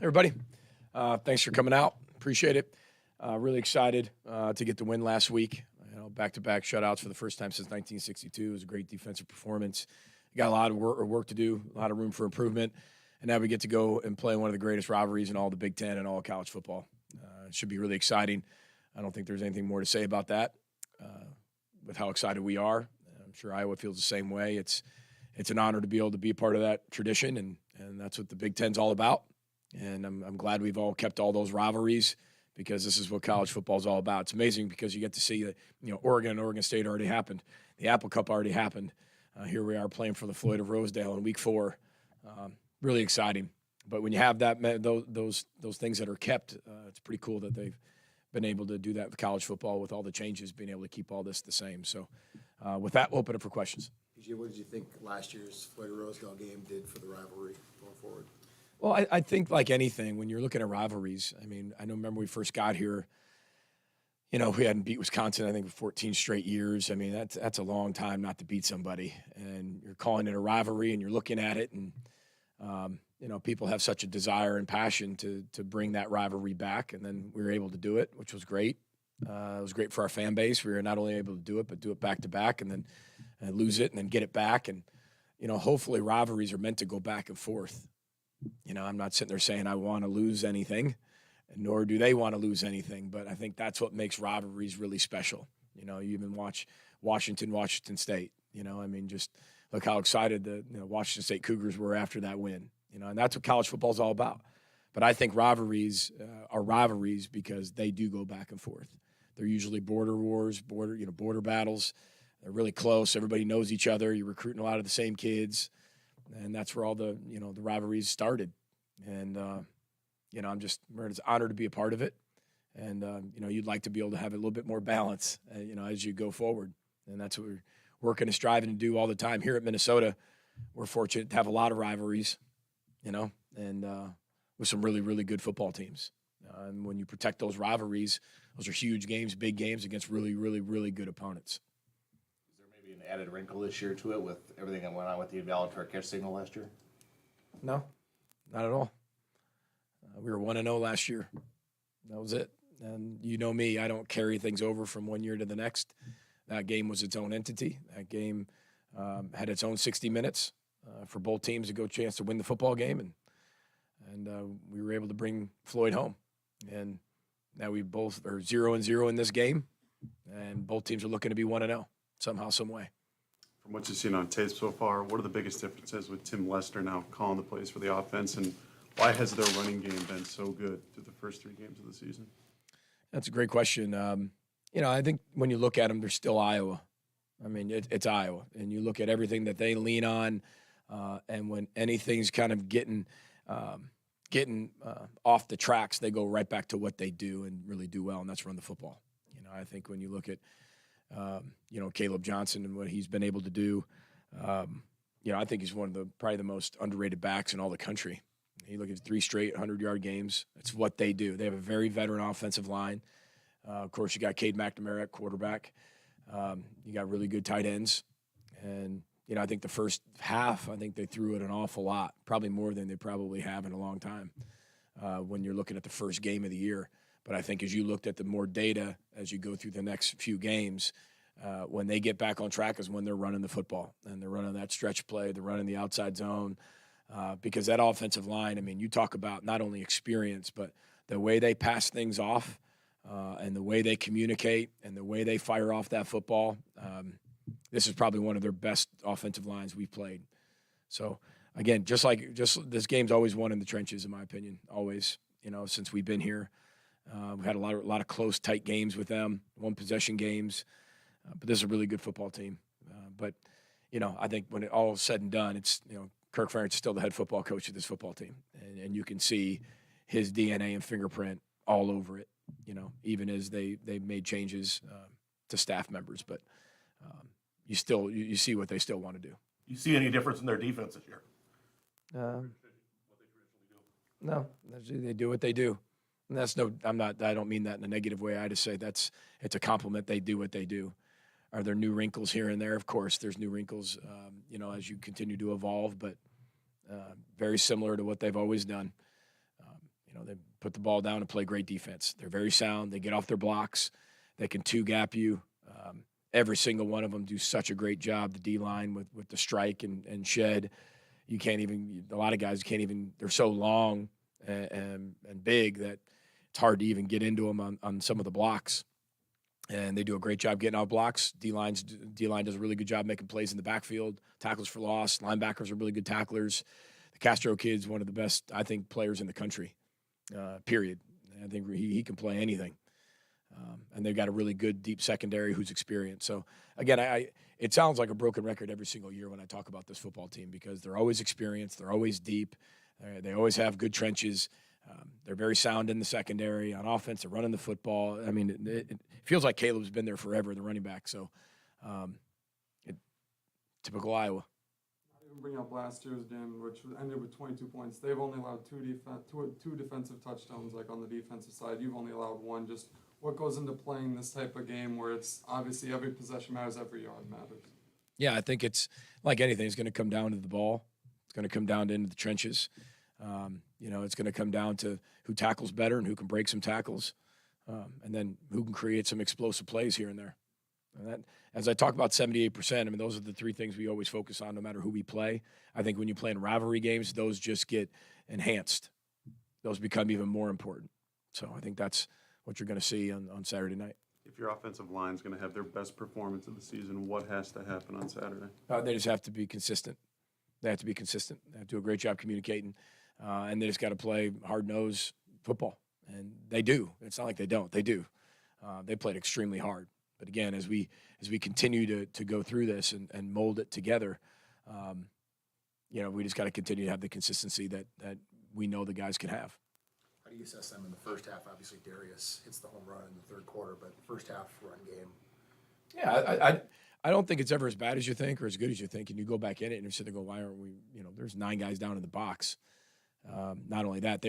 Everybody. Thanks for coming out. Appreciate it. Really excited to get the win last week. Back-to-back shutouts for the first time since 1962. It was a great defensive performance. Got a lot of work to do, a lot of room for improvement. And now we get to go and play one of the greatest rivalries in all the Big Ten and all of college football. It should be really exciting. I don't think there's anything more to say about that with how excited we are. I'm sure Iowa feels the same way. It's an honor to be able to be a part of that tradition, and that's what the Big Ten's all about. And I'm glad we've all kept all those rivalries because this is what college football is all about. It's amazing because you get to see that, Oregon and Oregon State already happened. The Apple Cup already happened. Here we are playing for the Floyd of Rosedale in week 4. Really exciting. But when you have those things that are kept, it's pretty cool that they've been able to do that with college football with all the changes, being able to keep all this the same. So with that, we'll open it for questions. PJ, what did you think last year's Floyd of Rosedale game did for the rivalry going forward? Well, I think like anything, when you're looking at rivalries, remember when we first got here, we hadn't beat Wisconsin, I think, for 14 straight years. That's a long time not to beat somebody. And you're calling it a rivalry and you're looking at it and, people have such a desire and passion to bring that rivalry back. And then we were able to do it, which was great. It was great for our fan base. We were not only able to do it, but do it back to back and then lose it and then get it back. And, hopefully rivalries are meant to go back and forth. I'm not sitting there saying I want to lose anything, nor do they want to lose anything. But I think that's what makes rivalries really special. You even watch Washington State. Just look how excited the Washington State Cougars were after that win. And that's what college football is all about. But I think rivalries are rivalries because they do go back and forth. They're usually border wars, border battles. They're really close. Everybody knows each other. You're recruiting a lot of the same kids. And that's where all the rivalries started. And, I'm just honored to be a part of it. And, you'd like to be able to have a little bit more balance, as you go forward. And that's what we're working and striving to do all the time. Here at Minnesota, we're fortunate to have a lot of rivalries, and with some really, really good football teams. And when you protect those rivalries, those are huge games, big games against really, really, really good opponents. An added wrinkle this year to it with everything that went on with the invalid fair catch signal last year? No, not at all. We were 1-0 last year. That was it. And you know me, I don't carry things over from one year to the next. That game was its own entity. That game had its own 60 minutes for both teams to go a chance to win the football game. And we were able to bring Floyd home. And now we both are 0-0 in this game. And both teams are looking to be 1-0. Somehow, some way. From what you've seen on tape so far, what are the biggest differences with Tim Lester now calling the plays for the offense, and why has their running game been so good through the first 3 games of the season? That's a great question. I think when you look at them, they're still Iowa. It's Iowa, and you look at everything that they lean on, and when anything's kind of getting off the tracks, they go right back to what they do and really do well, and that's run the football. I think when you look at Caleb Johnson and what he's been able to do. I think he's one of probably the most underrated backs in all the country. You look at 3 straight 100-yard games. It's what they do. They have a very veteran offensive line. Of course, you got Cade McNamara at quarterback. You got really good tight ends. And, I think the first half, I think they threw it an awful lot, probably more than they probably have in a long time when you're looking at the first game of the year. But I think as you looked at the more data as you go through the next few games, when they get back on track is when they're running the football. And they're running that stretch play, they're running the outside zone. Because that offensive line, you talk about not only experience, but the way they pass things off and the way they communicate and the way they fire off that football. This is probably one of their best offensive lines we've played. So, again, just this game's always won in the trenches, in my opinion, always, since we've been here. We've had a lot of close, tight games with them, one-possession games. But this is a really good football team. But I think when it all is said and done, it's, Kirk Ferentz is still the head football coach of this football team. And you can see his DNA and fingerprint all over it, even as they made changes to staff members. But you see what they still want to do. You see any difference in their defense this year? No, they do what they do. And I don't mean that in a negative way. I just say it's a compliment. They do what they do. Are there new wrinkles here and there? Of course, there's new wrinkles, as you continue to evolve, but very similar to what they've always done. They put the ball down and play great defense. They're very sound. They get off their blocks. They can two-gap you. Every single one of them do such a great job, the D-line with the strike and shed. You can't even – a lot of guys can't even – they're so long and big that it's hard to even get into them on some of the blocks. And they do a great job getting out blocks. D-line does a really good job making plays in the backfield, tackles for loss. Linebackers are really good tacklers. The Castro kid's one of the best, I think, players in the country, period. I think he can play anything. And they've got a really good deep secondary who's experienced. So, again, it sounds like a broken record every single year when I talk about this football team because they're always experienced. They're always deep. They always have good trenches. They're very sound in the secondary. On offense, they're running the football. I mean, it feels like Caleb's been there forever, the running back. So, typical Iowa. I even bring up last year's game, which ended with 22 points. They've only allowed two defensive touchdowns, like on the defensive side. You've only allowed one. Just what goes into playing this type of game where it's obviously every possession matters, every yard matters? Yeah, I think it's like anything. It's going to come down to the ball. It's going to come down into the trenches. It's going to come down to who tackles better and who can break some tackles, and then who can create some explosive plays here and there. And that, as I talk about 78%, I mean, those are the three things we always focus on no matter who we play. I think when you play in rivalry games, those just get enhanced. Those become even more important. So I think that's what you're going to see on Saturday night. If your offensive line is going to have their best performance of the season, what has to happen on Saturday? They just have to be consistent. They have to be consistent. They have to do a great job communicating. And they just got to play hard-nosed football. And they do. It's not like they don't. They do. They played extremely hard. But, again, as we continue to go through this and mold it together, we just got to continue to have the consistency that we know the guys can have. How do you assess them in the first half? Obviously, Darius hits the home run in the third quarter, but first half run game. Yeah, I don't think it's ever as bad as you think or as good as you think. And you go back in it and you sit there and go, why aren't we, there's 9 guys down in the box. Not only that,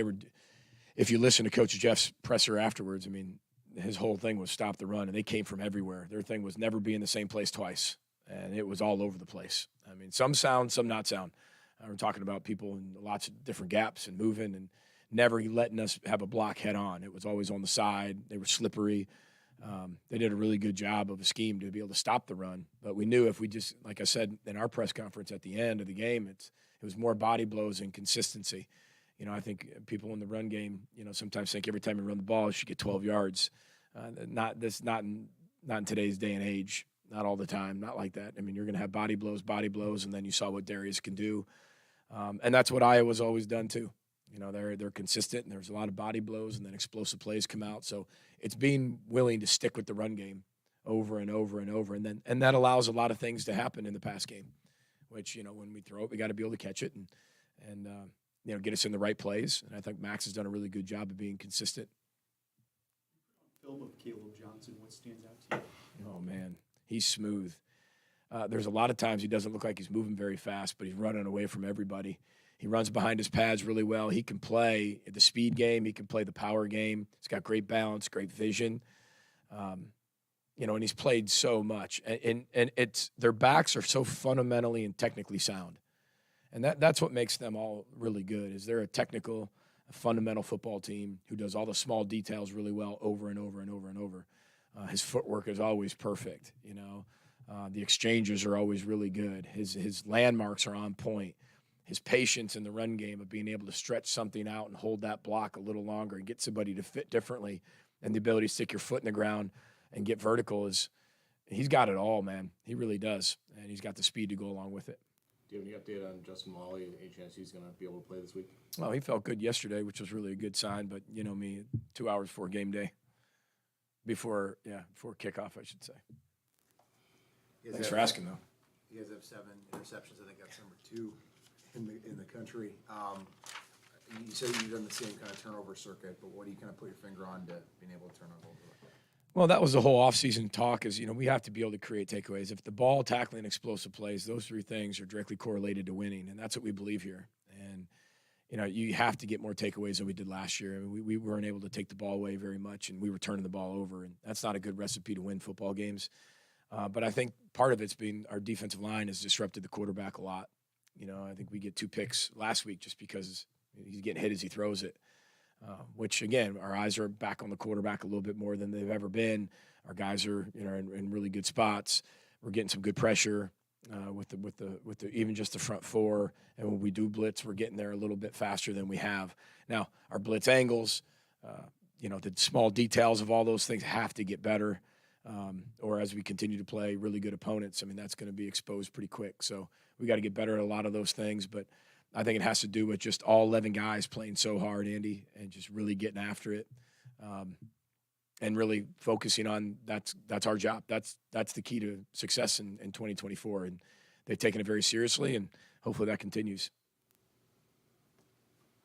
if you listen to Coach Jeff's presser afterwards, I mean, his whole thing was stop the run, and they came from everywhere. Their thing was never be in the same place twice, and it was all over the place. I mean, some sound, some not sound. We're talking about people in lots of different gaps and moving and never letting us have a block head on. It was always on the side. They were slippery. They did a really good job of a scheme to be able to stop the run. But we knew if we just, like I said in our press conference at the end of the game, it was more body blows and consistency. I think people in the run game, sometimes think every time you run the ball, you should get 12 yards. Not in today's day and age. Not all the time. Not like that. I mean, you're going to have body blows, and then you saw what Darius can do. And that's what Iowa's always done too. They're consistent, and there's a lot of body blows, and then explosive plays come out. So it's being willing to stick with the run game over and over and over, and that allows a lot of things to happen in the pass game. Which when we throw it, we got to be able to catch it and get us in the right plays. And I think Max has done a really good job of being consistent. Film of Caleb Johnson, what stands out to you? Oh man, he's smooth. There's a lot of times he doesn't look like he's moving very fast, but he's running away from everybody. He runs behind his pads really well. He can play the speed game. He can play the power game. He's got great balance, great vision. And he's played so much. And it's their backs are so fundamentally and technically sound. And that's what makes them all really good is they're a technical, fundamental football team who does all the small details really well over and over and over and over. His footwork is always perfect, The exchanges are always really good. His landmarks are on point. His patience in the run game of being able to stretch something out and hold that block a little longer and get somebody to fit differently, and the ability to stick your foot in the ground and get vertical he's got it all, man. He really does, and he's got the speed to go along with it. Do you have any update on Justin Molly? Any chance he's going to be able to play this week? Well, he felt good yesterday, which was really a good sign. But me, 2 hours before game day, before kickoff, I should say. Thanks for asking, though. You guys have 7 interceptions. I think that's number 2 in the country. You said you've done the same kind of turnover circuit, but what do you kind of put your finger on to being able to turn on over? Well, that was the whole offseason talk is, we have to be able to create takeaways. If the ball, tackling, explosive plays, those 3 things are directly correlated to winning, and that's what we believe here. And, you have to get more takeaways than we did last year. I mean, we weren't able to take the ball away very much, and we were turning the ball over, and that's not a good recipe to win football games. But I think part of it's been our defensive line has disrupted the quarterback a lot. I think we get 2 picks last week just because he's getting hit as he throws it. which again, our eyes are back on the quarterback a little bit more than they've ever been. Our guys are, in really good spots. We're getting some good pressure with the even just the front four. And when we do blitz, we're getting there a little bit faster than we have. Now, our blitz angles, the small details of all those things have to get better. Or as we continue to play really good opponents, I mean, that's going to be exposed pretty quick. So we got to get better at a lot of those things. But I think it has to do with just all 11 guys playing so hard, Andy, and just really getting after it. And really focusing on that's our job. That's the key to success in 2024. And they've taken it very seriously, and hopefully that continues.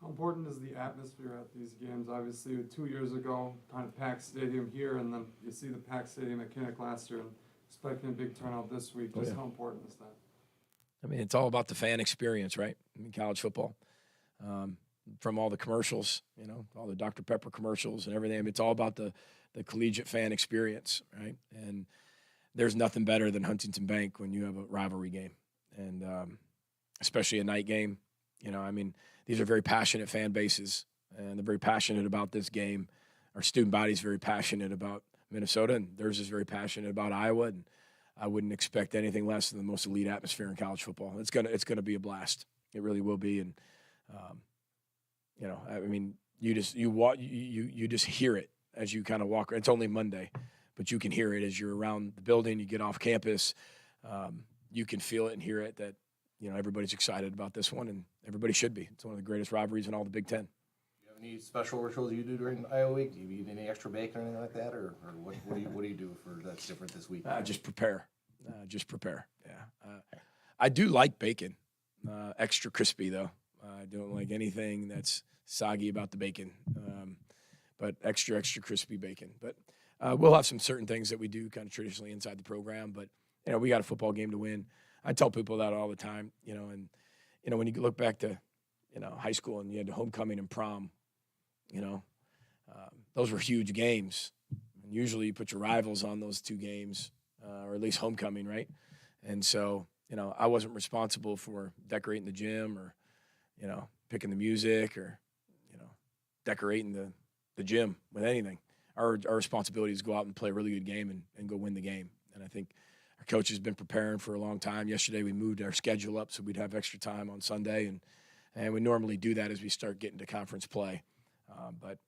How important is the atmosphere at these games? Obviously, 2 years ago, kind of packed stadium here, and then you see the packed stadium at Kinnick last year, and expecting a big turnout this week. Just how important is that? I mean, it's all about the fan experience, right? I mean, college football. From all the commercials, all the Dr. Pepper commercials and everything. I mean, it's all about the collegiate fan experience, right? And there's nothing better than Huntington Bank when you have a rivalry game, and especially a night game. I mean, these are very passionate fan bases, and they're very passionate about this game. Our student body is very passionate about Minnesota, and theirs is very passionate about Iowa. And I wouldn't expect anything less than the most elite atmosphere in college football. It's gonna be a blast. It really will be. And I mean, you just hear it as you kind of walk. It's only Monday, but you can hear it as you're around the building. You get off campus, you can feel it and hear it that everybody's excited about this one, and everybody should be. It's one of the greatest rivalries in all the Big Ten. Do you have any special rituals you do during Iowa week? Do you eat any extra bacon or anything like that, or what do you do for that's different this week? Just prepare. Yeah, I do like bacon, extra crispy though. I don't like anything that's soggy about the bacon, but extra crispy bacon. But we'll have some certain things that we do kind of traditionally inside the program. But we got a football game to win. I tell people that all the time. And when you look back to high school and you had homecoming and prom, those were huge games. And usually you put your rivals on those two games, or at least homecoming, right? And so I wasn't responsible for decorating the gym or picking the music or decorating the gym with anything. Our responsibility is to go out and play a really good game and go win the game. And I think our coach has been preparing for a long time. Yesterday we moved our schedule up so we'd have extra time on Sunday, and we normally do that as we start getting to conference play. But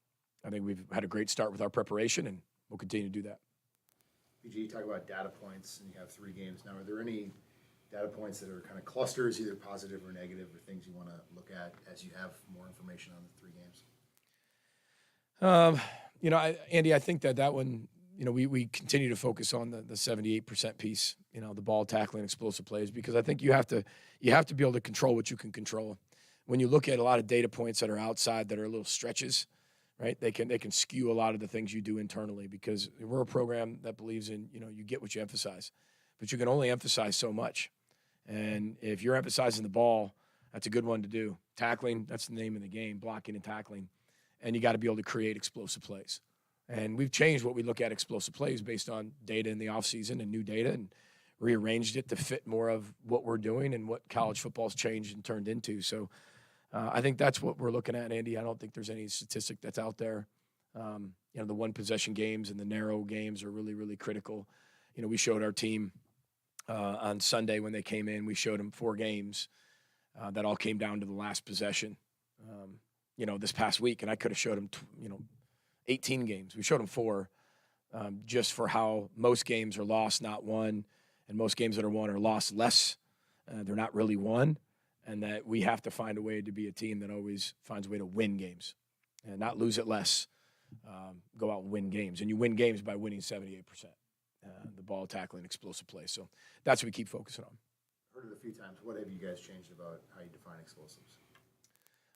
I think we've had a great start with our preparation, and we'll continue to do that. PG, you talk about data points, and you have 3 games now. Are there any data points that are kind of clusters, either positive or negative, or things you want to look at as you have more information on the 3 games? Andy, I think that one, we continue to focus on the 78% piece, the ball tackling, explosive plays, because I think you have to be able to control what you can control. When you look at a lot of data points that are outside that are little stretches, right? They can skew a lot of the things you do internally, because we're a program that believes in, you get what you emphasize, but you can only emphasize so much. And if you're emphasizing the ball, that's a good one to do. Tackling, that's the name of the game, blocking and tackling. And you got to be able to create explosive plays. And we've changed what we look at explosive plays based on data in the offseason and new data, and rearranged it to fit more of what we're doing and what college football's changed and turned into. So I think that's what we're looking at, Andy. I don't think there's any statistic that's out there. The one possession games and the narrow games are really, really critical. We showed our team on Sunday when they came in, we showed them 4 games that all came down to the last possession. This past week, and I could have showed them, 18 games. We showed them 4, just for how most games are lost, not won, and most games that are won are lost less. They're not really won, and that we have to find a way to be a team that always finds a way to win games and not lose it less. Go out and win games, and you win games by winning 78%. The ball tackling, explosive play. So that's what we keep focusing on. Heard it a few times. What have you guys changed about how you define explosives?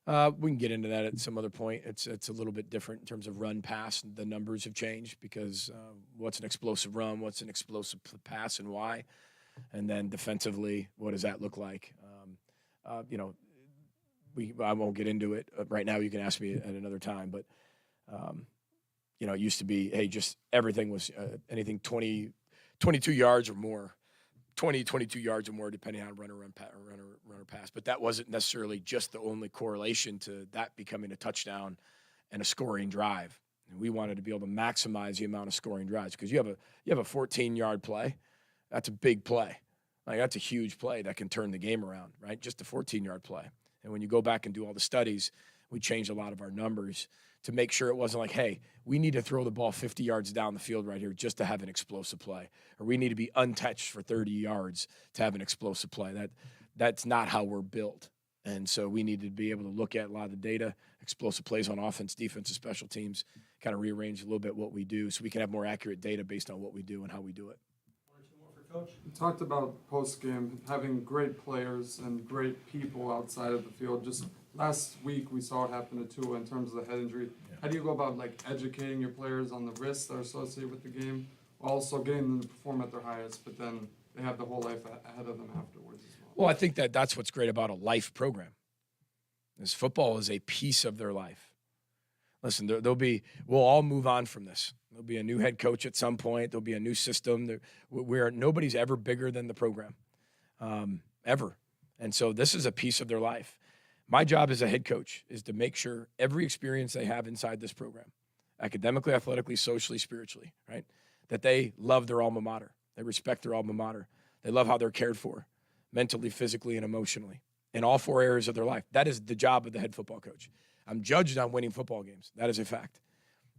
We can get into that at some other point. It's a little bit different in terms of run pass. The numbers have changed because what's an explosive run, what's an explosive pass, and why? And then defensively, what does that look like? I won't get into it right now. You can ask me at another time. But it used to be, hey, just everything was anything 22 yards or more. 22 yards or more, depending on runner pass. But that wasn't necessarily just the only correlation to that becoming a touchdown and a scoring drive. And we wanted to be able to maximize the amount of scoring drives because you have a 14-yard play. That's a big play. Like, that's a huge play that can turn the game around, right? Just a 14-yard play. And when you go back and do all the studies, we changed a lot of our numbers to make sure it wasn't like, hey, we need to throw the ball 50 yards down the field right here just to have an explosive play, or we need to be untouched for 30 yards to have an explosive play. That's not how we're built. And so we need to be able to look at a lot of the data, explosive plays on offense, defense, and special teams, kind of rearrange a little bit what we do so we can have more accurate data based on what we do and how we do it. One or two more for Coach. You talked about post-game having great players and great people outside of the field. Just last week we saw it happen to Tua in terms of the head injury. Yeah. How do you go about educating your players on the risks that are associated with the game, while also getting them to perform at their highest, but then they have the whole life ahead of them afterwards as well? Well, I think that's what's great about a life program. Is football is a piece of their life. Listen, we'll all move on from this. There'll be a new head coach at some point. There'll be a new system. Nobody's ever bigger than the program, ever. And so this is a piece of their life. My job as a head coach is to make sure every experience they have inside this program, academically, athletically, socially, spiritually, right, that they love their alma mater. They respect their alma mater. They love how they're cared for, mentally, physically, and emotionally, in all four areas of their life. That is the job of the head football coach. I'm judged on winning football games. That is a fact.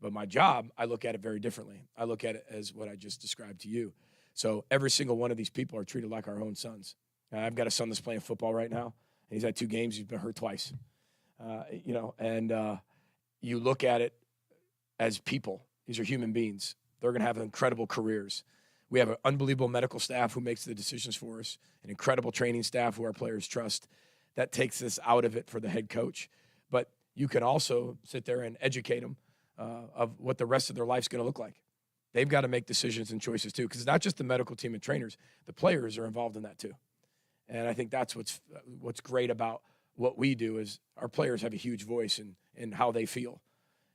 But my job, I look at it very differently. I look at it as what I just described to you. So every single one of these people are treated like our own sons. I've got a son that's playing football right now, and he's had 2 games. He's been hurt twice. You look at it as people. These are human beings. They're going to have incredible careers. We have an unbelievable medical staff who makes the decisions for us, an incredible training staff who our players trust. That takes us out of it for the head coach. But you can also sit there and educate them of what the rest of their life's going to look like. They've got to make decisions and choices too, because it's not just the medical team and trainers. The players are involved in that too. And I think that's what's great about what we do is our players have a huge voice in how they feel.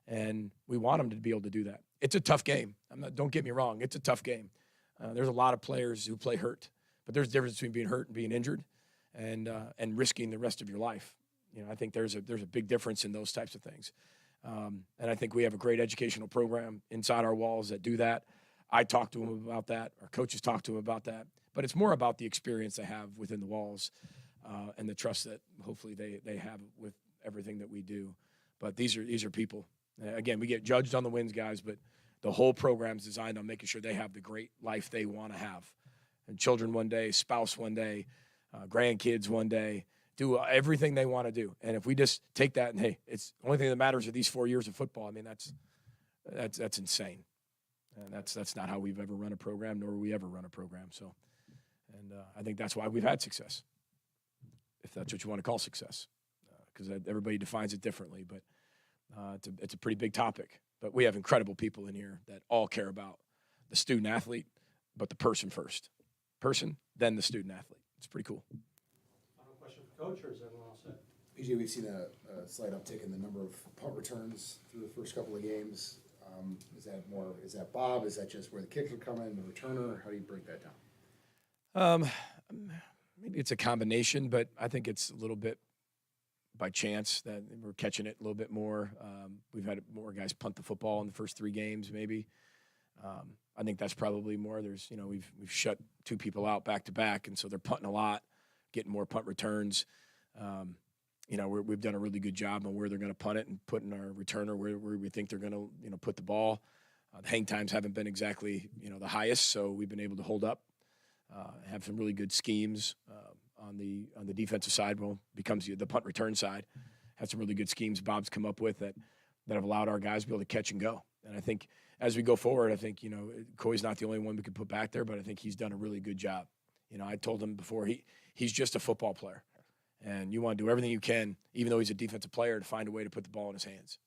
And we want them to be able to do that. It's a tough game. Don't get me wrong. It's a tough game. There's a lot of players who play hurt, but there's a difference between being hurt and being injured and risking the rest of your life. I think there's a big difference in those types of things. And I think we have a great educational program inside our walls that do that. I talk to them about that. Our coaches talk to them about that. But it's more about the experience they have within the walls and the trust that hopefully they have with everything that we do. But these are people. Again, we get judged on the wins, guys, but the whole program's designed on making sure they have the great life they want to have. And children one day, spouse one day, grandkids one day, do everything they want to do. And if we just take that and, hey, it's the only thing that matters are these 4 years of football, I mean, that's insane. And that's not how we've ever run a program, nor will we ever run a program. So, and I think that's why we've had success, if that's what you want to call success, because everybody defines it differently. But it's a pretty big topic. But we have incredible people in here that all care about the student athlete, but the person first. Person, then the student athlete. It's pretty cool. Final question for Coach, or is everyone all set? PJ, we've seen a slight uptick in the number of punt returns through the first couple of games. Is that Bob? Is that just where the kicks are coming, the returner? How do you break that down? Maybe it's a combination, but I think it's a little bit by chance that we're catching it a little bit more. We've had more guys punt the football in the first 3 games, maybe. I think that's probably more. We've shut 2 people out back to back, and so they're punting a lot, getting more punt returns. We've done a really good job on where they're going to punt it and putting our returner where we think they're going to put the ball. The hang times haven't been exactly the highest, so we've been able to hold up. Have some really good schemes on the defensive side. Well, becomes the punt return side. Had some really good schemes Bob's come up with that have allowed our guys to be able to catch and go. And I think as we go forward, I think Coy's not the only one we could put back there, but I think he's done a really good job. I told him before he's just a football player, and you want to do everything you can, even though he's a defensive player, to find a way to put the ball in his hands.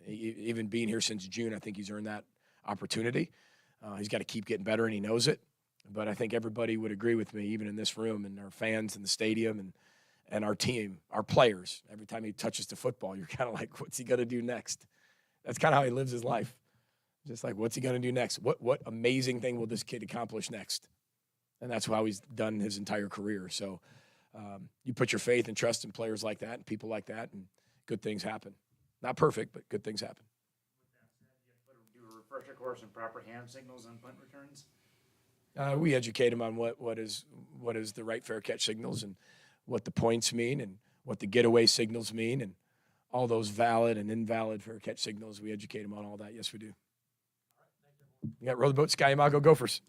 Even being here since June, I think he's earned that opportunity. He's got to keep getting better, and he knows it. But I think everybody would agree with me, even in this room, and our fans in the stadium and our team, our players. Every time he touches the football, you're kind of like, what's he going to do next? That's kind of how he lives his life. Just like, what's he going to do next? What amazing thing will this kid accomplish next? And that's how he's done his entire career. So you put your faith and trust in players like that and people like that, and good things happen. Not perfect, but good things happen. Do a refresher course and proper hand signals on punt returns? We educate them on what is the right fair catch signals and what the points mean and what the getaway signals mean and all those valid and invalid fair catch signals. We educate them on all that. Yes, we do. You got row the boat, Sky Imago Gophers.